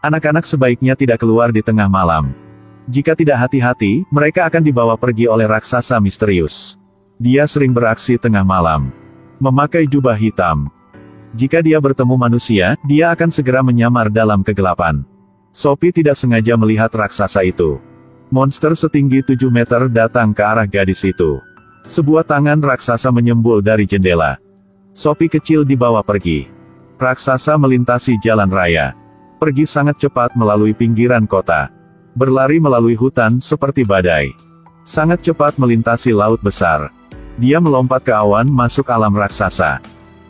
Anak-anak sebaiknya tidak keluar di tengah malam. Jika tidak hati-hati, mereka akan dibawa pergi oleh raksasa misterius. Dia sering beraksi tengah malam. Memakai jubah hitam. Jika dia bertemu manusia, dia akan segera menyamar dalam kegelapan. Sophie tidak sengaja melihat raksasa itu. Monster setinggi 7 meter datang ke arah gadis itu. Sebuah tangan raksasa menyembul dari jendela. Sophie kecil dibawa pergi. Raksasa melintasi jalan raya. Pergi sangat cepat melalui pinggiran kota. Berlari melalui hutan seperti badai. Sangat cepat melintasi laut besar. Dia melompat ke awan masuk alam raksasa.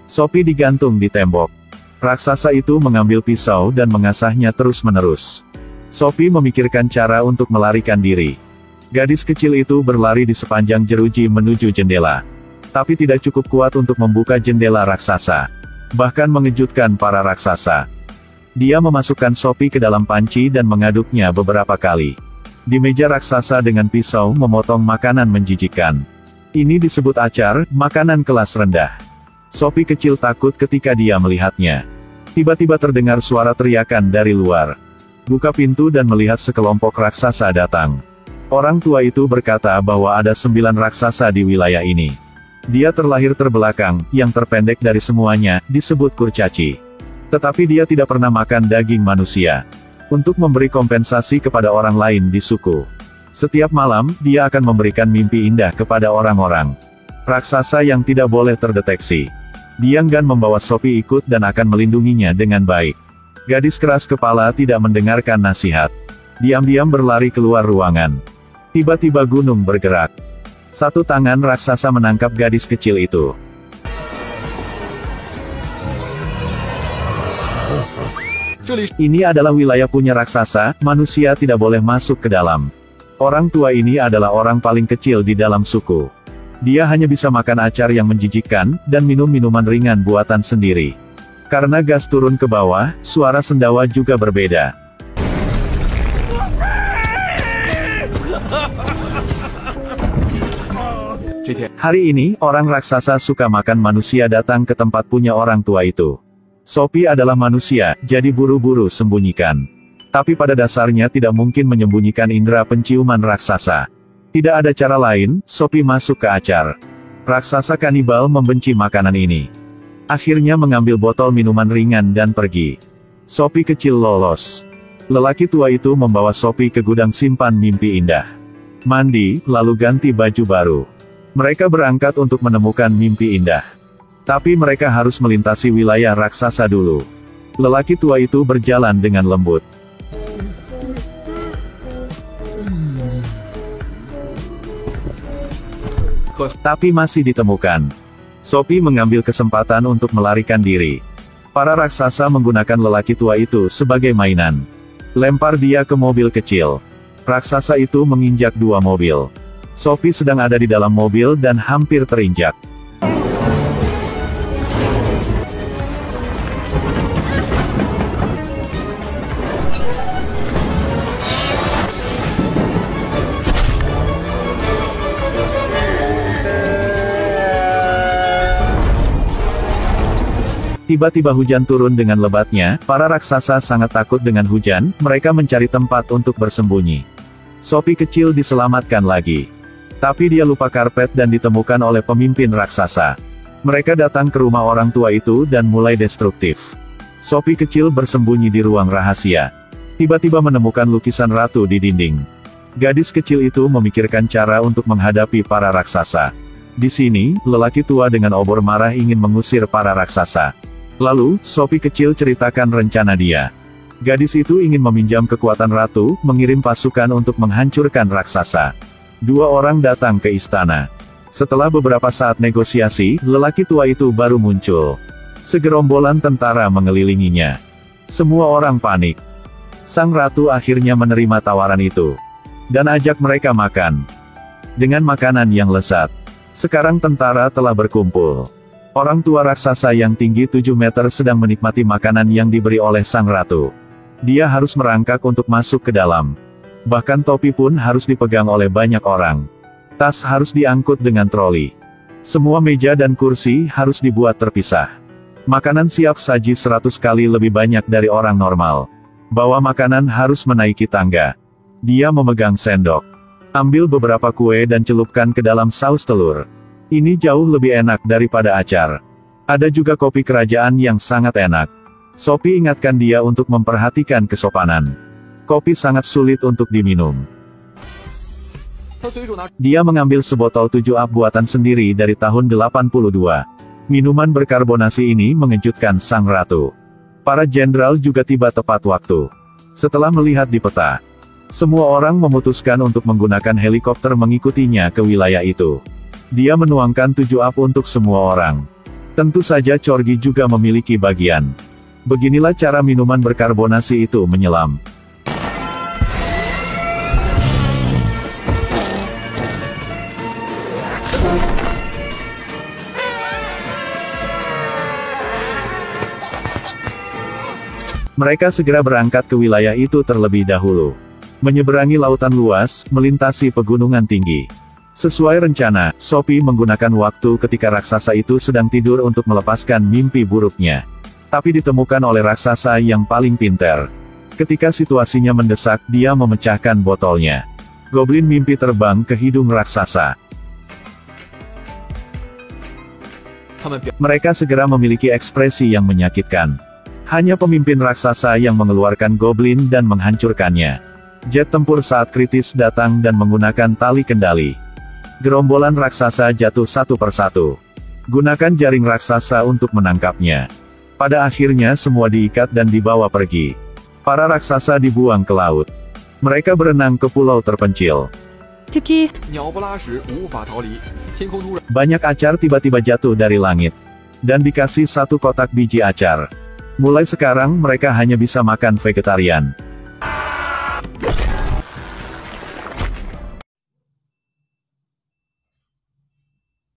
Sophie digantung di tembok. Raksasa itu mengambil pisau dan mengasahnya terus-menerus. Sophie memikirkan cara untuk melarikan diri. Gadis kecil itu berlari di sepanjang jeruji menuju jendela. Tapi tidak cukup kuat untuk membuka jendela raksasa. Bahkan mengejutkan para raksasa. Dia memasukkan Sophie ke dalam panci dan mengaduknya beberapa kali. Di meja raksasa dengan pisau memotong makanan menjijikkan. Ini disebut acar, makanan kelas rendah. Sophie kecil takut ketika dia melihatnya. Tiba-tiba terdengar suara teriakan dari luar. Buka pintu dan melihat sekelompok raksasa datang. Orang tua itu berkata bahwa ada 9 raksasa di wilayah ini. Dia terlahir terbelakang, yang terpendek dari semuanya, disebut kurcaci. Tetapi dia tidak pernah makan daging manusia. Untuk memberi kompensasi kepada orang lain di suku. Setiap malam, dia akan memberikan mimpi indah kepada orang-orang. Raksasa yang tidak boleh terdeteksi. Dia enggan membawa Sophie ikut dan akan melindunginya dengan baik. Gadis keras kepala tidak mendengarkan nasihat. Diam-diam berlari keluar ruangan. Tiba-tiba gunung bergerak. Satu tangan raksasa menangkap gadis kecil itu. Ini adalah wilayah punya raksasa, manusia tidak boleh masuk ke dalam. Orang tua ini adalah orang paling kecil di dalam suku. Dia hanya bisa makan acar yang menjijikkan, dan minum minuman ringan buatan sendiri. Karena gas turun ke bawah, suara sendawa juga berbeda. Hari ini, orang raksasa suka makan manusia datang ke tempat punya orang tua itu. Sophie adalah manusia, jadi buru-buru sembunyikan. Tapi pada dasarnya tidak mungkin menyembunyikan indera penciuman raksasa. Tidak ada cara lain, Sophie masuk ke acar. Raksasa kanibal membenci makanan ini. Akhirnya mengambil botol minuman ringan dan pergi. Sophie kecil lolos. Lelaki tua itu membawa Sophie ke gudang simpan mimpi indah. Mandi, lalu ganti baju baru. Mereka berangkat untuk menemukan mimpi indah. Tapi mereka harus melintasi wilayah raksasa dulu. Lelaki tua itu berjalan dengan lembut. Tapi masih ditemukan. Sophie mengambil kesempatan untuk melarikan diri. Para raksasa menggunakan lelaki tua itu sebagai mainan. Lempar dia ke mobil kecil. Raksasa itu menginjak 2 mobil. Sophie sedang ada di dalam mobil dan hampir terinjak. Tiba-tiba hujan turun dengan lebatnya, para raksasa sangat takut dengan hujan, mereka mencari tempat untuk bersembunyi. Sophie kecil diselamatkan lagi. Tapi dia lupa karpet dan ditemukan oleh pemimpin raksasa. Mereka datang ke rumah orang tua itu dan mulai destruktif. Sophie kecil bersembunyi di ruang rahasia. Tiba-tiba menemukan lukisan ratu di dinding. Gadis kecil itu memikirkan cara untuk menghadapi para raksasa. Di sini, lelaki tua dengan obor marah ingin mengusir para raksasa. Lalu, Sophie kecil ceritakan rencana dia. Gadis itu ingin meminjam kekuatan ratu, mengirim pasukan untuk menghancurkan raksasa. 2 orang datang ke istana. Setelah beberapa saat negosiasi, lelaki tua itu baru muncul. Segerombolan tentara mengelilinginya. Semua orang panik. Sang ratu akhirnya menerima tawaran itu. Dan ajak mereka makan. Dengan makanan yang lezat. Sekarang tentara telah berkumpul. Orang tua raksasa yang tinggi 7 meter sedang menikmati makanan yang diberi oleh sang ratu. Dia harus merangkak untuk masuk ke dalam. Bahkan topi pun harus dipegang oleh banyak orang. Tas harus diangkut dengan troli. Semua meja dan kursi harus dibuat terpisah. Makanan siap saji 100 kali lebih banyak dari orang normal. Bawa makanan harus menaiki tangga. Dia memegang sendok. Ambil beberapa kue dan celupkan ke dalam saus telur. Ini jauh lebih enak daripada acar. Ada juga kopi kerajaan yang sangat enak. Sophie ingatkan dia untuk memperhatikan kesopanan. Kopi sangat sulit untuk diminum. Dia mengambil sebotol 7 up buatan sendiri dari tahun 82. Minuman berkarbonasi ini mengejutkan sang ratu. Para jenderal juga tiba tepat waktu. Setelah melihat di peta, semua orang memutuskan untuk menggunakan helikopter mengikutinya ke wilayah itu. Dia menuangkan 7 up untuk semua orang. Tentu saja Corgi juga memiliki bagian. Beginilah cara minuman berkarbonasi itu menyelam. Mereka segera berangkat ke wilayah itu terlebih dahulu. Menyeberangi lautan luas, melintasi pegunungan tinggi. Sesuai rencana, Sophie menggunakan waktu ketika raksasa itu sedang tidur untuk melepaskan mimpi buruknya. Tapi ditemukan oleh raksasa yang paling pintar. Ketika situasinya mendesak, dia memecahkan botolnya. Goblin mimpi terbang ke hidung raksasa. Mereka segera memiliki ekspresi yang menyakitkan. Hanya pemimpin raksasa yang mengeluarkan goblin dan menghancurkannya. Jet tempur saat kritis datang dan menggunakan tali kendali. Gerombolan raksasa jatuh satu persatu. Gunakan jaring raksasa untuk menangkapnya. Pada akhirnya semua diikat dan dibawa pergi. Para raksasa dibuang ke laut. Mereka berenang ke pulau terpencil. Banyak acar tiba-tiba jatuh dari langit. Dan dikasih 1 kotak biji acar. Mulai sekarang mereka hanya bisa makan vegetarian.